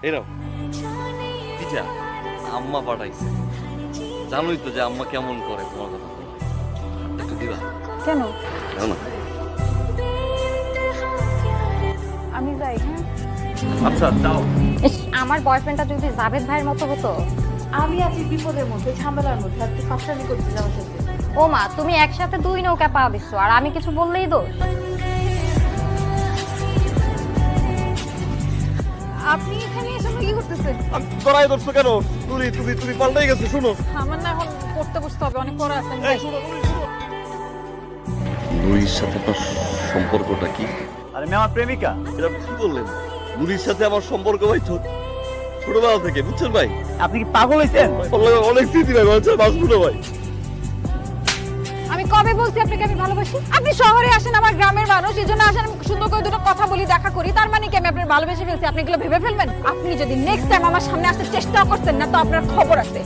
এরকম পিঠা আম্মা পাঠাইছে। জানোই তো যে আম্মা কেমন করে তোমার কথা বলে। একটু দিবা? কেন? দাও না। আমি যাই। হ্যাঁ, আচ্ছা দাও। ইস, আমার বয়ফ্রেন্ডটা যদি জাভেদ ভাইয়ের মতো হতো। আমি আছি বিপদের মধ্যে, ঝামেলার মধ্যে, আর তুই ফাঁসলামি করছিস আমার সাথে। ও মা, তুমি একসাথে দুই নৌকা পা দিচ্ছ আর আমি কিছু বললেই দোষ। আপনি এখানে এসে আমরা কি করতেছেন? আমি তোরাই ধরছো কেন? তুমি পাল্টাই গেছো। শুনো, আমার না এখন পড়তে বসতে হবে, অনেক পড়া আছে। নুরির সাথে আপনার সম্পর্কটা কি? আরে মেয়ে আমার প্রেমিকা। এটা আপনি কি বললেন? নুরির সাথে আমার সম্পর্ক ভাই ছোটবেলা থেকে, বুঝছেন ভাই? আপনি কি পাগল হয়েছেন? অনেক স্মৃতি ভাই, মানুষের বাঁচবো না ভাই। আমি কবে বলছি আপনাকে আমি ভালোবাসি? আপনি শহরে আসেন, আমার গ্রামের মানুষ, এই জন্য আসেন, আমি সুন্দর করে দুটো কথা বলি, দেখা করি, তার মানে কি আমি আপনার ভালোবেসে ফেলছি? আপনি এগুলো ভেবে ফেলবেন? আপনি যদি নেক্সট টাইম আমার সামনে আসতে চেষ্টা করছেন না, তো আপনার খবর আছে।